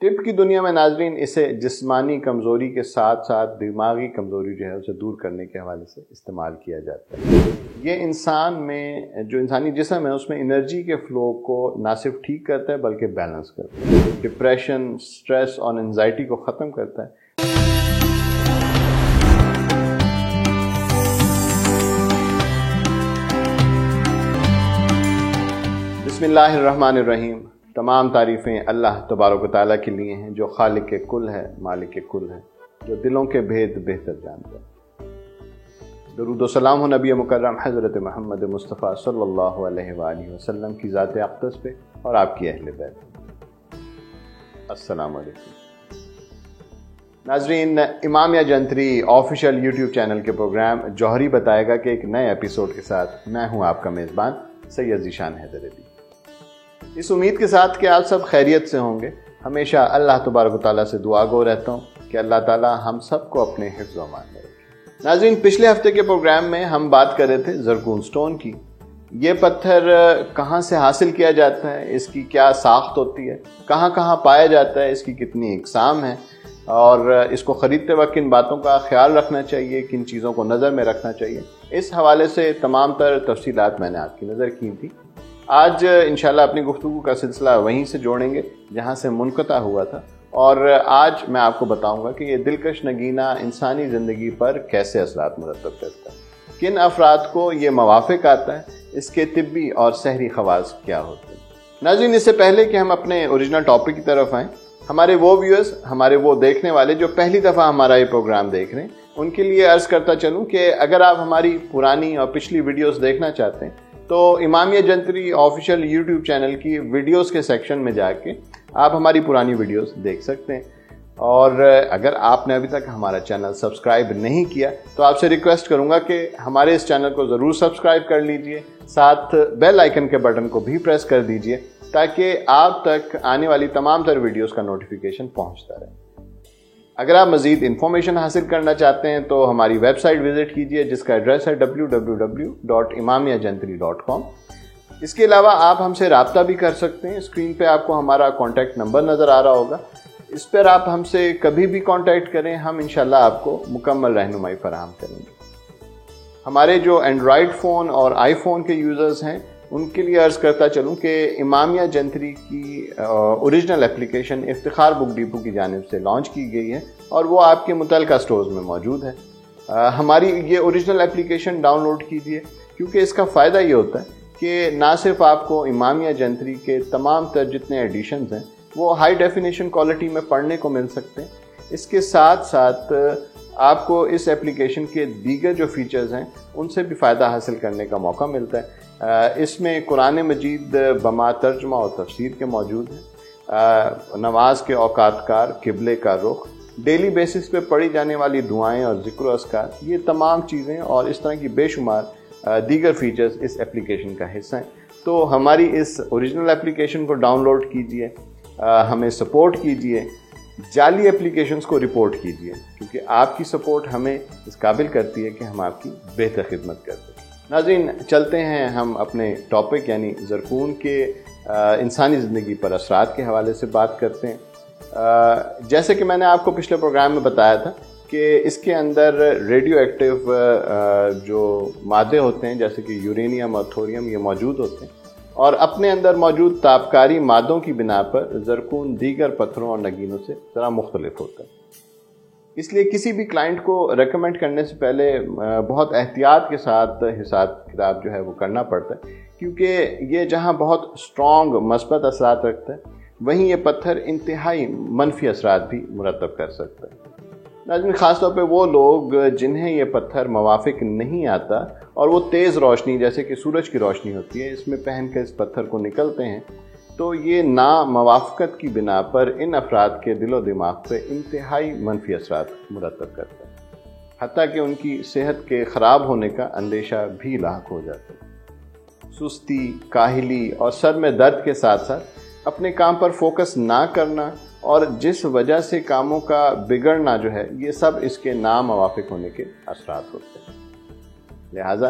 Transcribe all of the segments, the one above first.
طب کی دنیا میں ناظرین اسے جسمانی کمزوری کے ساتھ ساتھ دماغی کمزوری جو ہے اسے دور کرنے کے حوالے سے استعمال کیا جاتا ہے۔ یہ انسان میں جو انسانی جسم ہے اس میں انرجی کے فلو کو نہ صرف ٹھیک کرتا ہے بلکہ بیلنس کرتا ہے، ڈپریشن، سٹریس اور انزائٹی کو ختم کرتا ہے۔ بسم اللہ الرحمن الرحیم۔ تمام تعریفیں اللہ تبارک و تعالیٰ کے لیے ہیں جو خالق کل ہے، مالک کل ہے، جو دلوں کے بھید بہتر جانتا ہے۔ درود و سلام ہو نبی مکرم حضرت محمد مصطفیٰ صلی اللہ علیہ وآلہ وسلم کی ذات اقدس پہ اور آپ کی اہل بیت۔ السلام علیکم ناظرین، امامیہ جنتری آفیشیل یوٹیوب چینل کے پروگرام جوہری بتائے گا کہ ایک نئے ایپیسوڈ کے ساتھ میں ہوں آپ کا میزبان سید ذیشان حیدر علی۔ اس امید کے ساتھ کہ آپ سب خیریت سے ہوں گے، ہمیشہ اللہ تبارک و تعالیٰ سے دعا گو رہتا ہوں کہ اللہ تعالیٰ ہم سب کو اپنے حفظ و امان میں رکھے۔ ناظرین، پچھلے ہفتے کے پروگرام میں ہم بات کر رہے تھے زرکون سٹون کی۔ یہ پتھر کہاں سے حاصل کیا جاتا ہے، اس کی کیا ساخت ہوتی ہے، کہاں کہاں پایا جاتا ہے، اس کی کتنی اقسام ہیں، اور اس کو خریدتے وقت کن باتوں کا خیال رکھنا چاہیے، کن چیزوں کو نظر میں رکھنا چاہیے، اس حوالے سے تمام تر تفصیلات میں نے آپ کی نظر کی تھی۔ آج انشاءاللہ اپنی گفتگو کا سلسلہ وہیں سے جوڑیں گے جہاں سے منقطع ہوا تھا، اور آج میں آپ کو بتاؤں گا کہ یہ دلکش نگینہ انسانی زندگی پر کیسے اثرات مرتب کرتا ہے، کن افراد کو یہ موافق آتا ہے، اس کے طبی اور سحری خواص کیا ہوتے ہیں۔ ناظرین، اس سے پہلے کہ ہم اپنے اوریجنل ٹاپک کی طرف آئیں، ہمارے وہ ویورز، ہمارے وہ دیکھنے والے جو پہلی دفعہ ہمارا یہ پروگرام دیکھ رہے ہیں، ان کے لیے عرض کرتا چلوں کہ اگر آپ ہماری پرانی اور پچھلی ویڈیوز دیکھنا چاہتے ہیں تو امامیہ جنتری آفیشیل یوٹیوب چینل کی ویڈیوز کے سیکشن میں جا کے آپ ہماری پرانی ویڈیوز دیکھ سکتے ہیں، اور اگر آپ نے ابھی تک ہمارا چینل سبسکرائب نہیں کیا تو آپ سے ریکویسٹ کروں گا کہ ہمارے اس چینل کو ضرور سبسکرائب کر لیجئے، ساتھ بیل آئیکن کے بٹن کو بھی پریس کر دیجئے تاکہ آپ تک آنے والی تمام تر ویڈیوز کا نوٹیفیکیشن پہنچتا رہے۔ اگر آپ مزید انفارمیشن حاصل کرنا چاہتے ہیں تو ہماری ویب سائٹ وزٹ کیجئے جس کا ایڈریس ہے www.imamiyajantri.com۔ اس کے علاوہ آپ ہم سے رابطہ بھی کر سکتے ہیں۔ اسکرین پہ آپ کو ہمارا کانٹیکٹ نمبر نظر آ رہا ہوگا، اس پر آپ ہم سے کبھی بھی کانٹیکٹ کریں، ہم انشاءاللہ آپ کو مکمل رہنمائی فراہم کریں گے۔ ہمارے جو اینڈرائڈ فون اور آئی فون کے یوزرز ہیں ان کے لیے عرض کرتا چلوں کہ امامیہ جنتری کی original application Iftikhar book depot کی جانب سے لانچ کی گئی ہے اور وہ آپ کے متعلقہ سٹورز میں موجود ہے۔ ہماری یہ اوریجنل اپلیکیشن ڈاؤن لوڈ کیجیے، کیونکہ اس کا فائدہ یہ ہوتا ہے کہ نہ صرف آپ کو امامیہ جنتری کے تمام تر جتنے ایڈیشنز ہیں وہ ہائی ڈیفینیشن کوالٹی میں پڑھنے کو مل سکتے ہیں، اس کے ساتھ ساتھ آپ کو اس اپلیکیشن کے دیگر جو فیچرز ہیں ان سے بھی فائدہ حاصل کرنے کا موقع ملتا ہے۔ اس میں قرآن مجید بما ترجمہ اور تفسیر کے موجود ہیں، نماز کے اوقات کار، قبلے کا رخ، ڈیلی بیسس پہ پڑھی جانے والی دعائیں اور ذکر و اذکار، یہ تمام چیزیں اور اس طرح کی بے شمار دیگر فیچرز اس اپلیکیشن کا حصہ ہیں۔ تو ہماری اس اوریجنل اپلیکیشن کو ڈاؤن لوڈ کیجئے، ہمیں سپورٹ کیجئے، جعلی اپلیکیشنز کو رپورٹ کیجئے، کیونکہ آپ کی سپورٹ ہمیں اس قابل کرتی ہے کہ ہم آپ کی بہتر خدمت کر سکیں۔ ناظرین، چلتے ہیں ہم اپنے ٹاپک یعنی زرکون کے انسانی زندگی پر اثرات کے حوالے سے بات کرتے ہیں۔ جیسے کہ میں نے آپ کو پچھلے پروگرام میں بتایا تھا کہ اس کے اندر ریڈیو ایکٹیو جو مادے ہوتے ہیں جیسے کہ یورینیم اور تھوریم یہ موجود ہوتے ہیں، اور اپنے اندر موجود تابکاری مادوں کی بنا پر زرکون دیگر پتھروں اور نگینوں سے ذرا مختلف ہوتا ہے۔ اس لیے کسی بھی کلائنٹ کو ریکمینڈ کرنے سے پہلے بہت احتیاط کے ساتھ حساب کتاب جو ہے وہ کرنا پڑتا ہے، کیونکہ یہ جہاں بہت اسٹرانگ مثبت اثرات رکھتا ہے وہیں یہ پتھر انتہائی منفی اثرات بھی مرتب کر سکتا ہے۔ ناظرین، خاص طور پہ وہ لوگ جنہیں یہ پتھر موافق نہیں آتا اور وہ تیز روشنی جیسے کہ سورج کی روشنی ہوتی ہے اس میں پہن کر اس پتھر کو نکلتے ہیں، تو یہ ناموافقت کی بنا پر ان افراد کے دل و دماغ پہ انتہائی منفی اثرات مرتب کرتا ہے، حتیٰ کہ ان کی صحت کے خراب ہونے کا اندیشہ بھی لاحق ہو جاتا ہے۔ سستی، کاہلی اور سر میں درد کے ساتھ ساتھ اپنے کام پر فوکس نہ کرنا اور جس وجہ سے کاموں کا بگڑنا جو ہے یہ سب اس کے ناموافق ہونے کے اثرات ہوتے ہیں۔ لہٰذا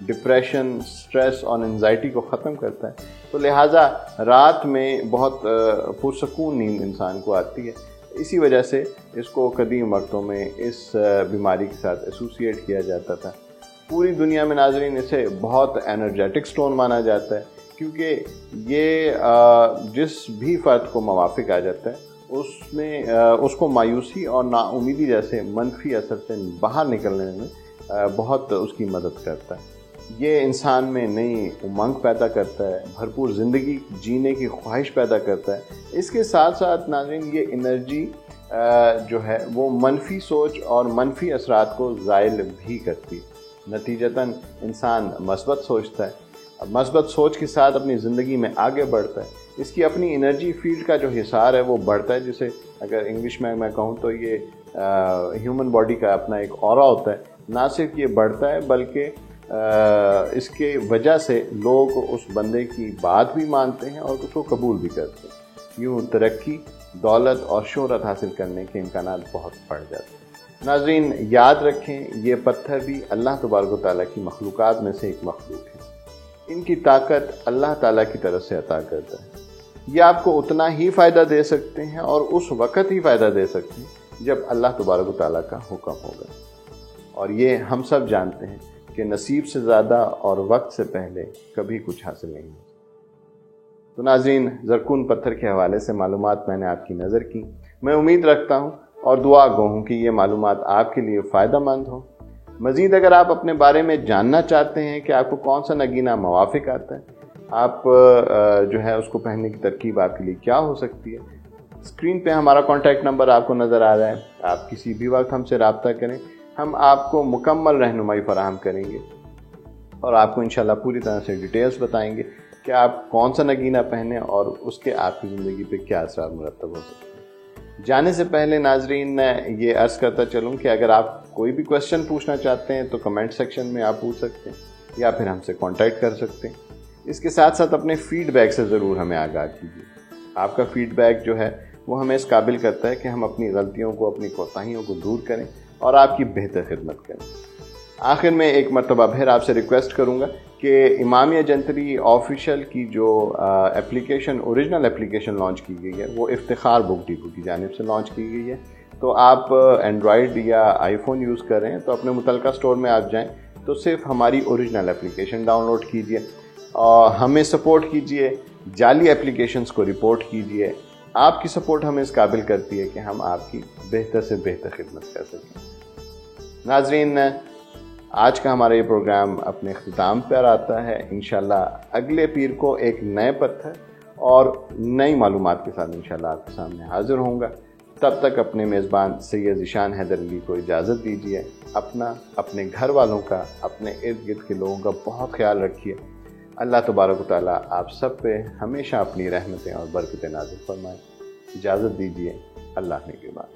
ڈپریشن، اسٹریس اور انزائٹی کو ختم کرتا ہے. تو لہٰذا رات میں بہت پرسکون نیند انسان کو آتی ہے. اسی وجہ سے اس کو قدیم وقتوں میں اس بیماری کے ساتھ ایسوسیٹ کیا جاتا تھا. پوری دنیا میں ناظرین اسے بہت انرجیٹک سٹون مانا جاتا ہے، کیونکہ یہ جس بھی فرد کو موافق آ جاتا ہے اس کو مایوسی اور نا امیدی جیسے منفی اثر سے باہر نکلنے میں بہت اس کی مدد کرتا ہے. یہ انسان میں نئی امنگ پیدا کرتا ہے، بھرپور زندگی جینے کی خواہش پیدا کرتا ہے. اس کے ساتھ ساتھ ناظرین یہ انرجی جو ہے وہ منفی سوچ اور منفی اثرات کو زائل بھی کرتی ہے. نتیجتاً انسان مثبت سوچتا ہے، مثبت سوچ کے ساتھ اپنی زندگی میں آگے بڑھتا ہے. اس کی اپنی انرجی فیلڈ کا جو حصار ہے وہ بڑھتا ہے، جسے اگر انگلش میں کہوں تو یہ ہیومن باڈی کا اپنا ایک اورا ہوتا ہے. نہ صرف یہ بڑھتا ہے بلکہ اس کے وجہ سے لوگ اس بندے کی بات بھی مانتے ہیں اور اس کو قبول بھی کرتے ہیں. یوں ترقی، دولت اور شہرت حاصل کرنے کے امکانات بہت بڑھ جاتے ہیں. ناظرین یاد رکھیں، یہ پتھر بھی اللہ تبارک و تعالیٰ کی مخلوقات میں سے ایک مخلوق ہے. ان کی طاقت اللہ تعالیٰ کی طرف سے عطا کرتا ہے. یہ آپ کو اتنا ہی فائدہ دے سکتے ہیں اور اس وقت ہی فائدہ دے سکتے ہیں جب اللہ تبارک و تعالیٰ کا حکم ہوگا. اور یہ ہم سب جانتے ہیں کہ نصیب سے زیادہ اور وقت سے پہلے کبھی کچھ حاصل نہیں ہوتا. تو ناظرین زرکون پتھر کے حوالے سے معلومات میں نے آپ کی نظر کی. میں امید رکھتا ہوں اور دعا گو ہوں کہ یہ معلومات آپ کے لیے فائدہ مند ہوں. مزید اگر آپ اپنے بارے میں جاننا چاہتے ہیں کہ آپ کو کون سا نگینہ موافق آتا ہے، آپ جو ہے اس کو پہننے کی ترکیب آپ کے لیے کیا ہو سکتی ہے، اسکرین پہ ہمارا کانٹیکٹ نمبر آپ کو نظر آ رہا ہے. آپ کسی بھی وقت ہم سے رابطہ کریں، ہم آپ کو مکمل رہنمائی فراہم کریں گے اور آپ کو انشاءاللہ پوری طرح سے ڈیٹیلز بتائیں گے کہ آپ کون سا نگینہ پہنیں اور اس کے آپ کی زندگی پہ کیا اثرات مرتب ہو سکتے ہیں. جانے سے پہلے ناظرین میں یہ عرض کرتا چلوں کہ اگر آپ کوئی بھی کویسچن پوچھنا چاہتے ہیں تو کمنٹ سیکشن میں آپ پوچھ سکتے ہیں یا پھر ہم سے کانٹیکٹ کر سکتے ہیں. اس کے ساتھ ساتھ اپنے فیڈ بیک سے ضرور ہمیں آگاہ کیجیے. آپ کا فیڈ بیک جو ہے وہ ہمیں اس قابل کرتا ہے کہ ہم اپنی غلطیوں کو، اپنی کوتاہیوں کو دور کریں اور آپ کی بہتر خدمت کریں. آخر میں ایک مرتبہ پھر آپ سے ریکویسٹ کروں گا کہ امامیہ جنتری آفیشیل کی جو اپلیکیشن، اوریجنل اپلیکیشن لانچ کی گئی ہے وہ افتخار بک ڈیپو کی جانب سے لانچ کی گئی ہے. تو آپ اینڈرائڈ یا آئی فون یوز کر رہے ہیں تو اپنے متعلقہ اسٹور میں آپ جائیں تو صرف ہماری اوریجنل اپلیکیشن ڈاؤن لوڈ کیجیے اور ہمیں سپورٹ کیجیے، جعلی اپلیکیشنز کو رپورٹ کیجیے. آپ کی سپورٹ ہمیں اس قابل کرتی ہے کہ ہم آپ کی بہتر سے بہتر خدمت کر سکیں. ناظرین آج کا ہمارا یہ پروگرام اپنے اختتام پر آتا ہے. انشاءاللہ اگلے پیر کو ایک نئے پتھر اور نئی معلومات کے ساتھ انشاءاللہ آپ کے سامنے حاضر ہوں گا. تب تک اپنے میزبان سید ذیشان حیدر علی کو اجازت دیجیے. اپنا، اپنے گھر والوں کا، اپنے ارد گرد کے لوگوں کا بہت خیال رکھیے. اللہ تبارک و تعالیٰ آپ سب پہ ہمیشہ اپنی رحمتیں اور برکتیں نازل فرمائیں. اجازت دیجیے. اللہ نے کے بعد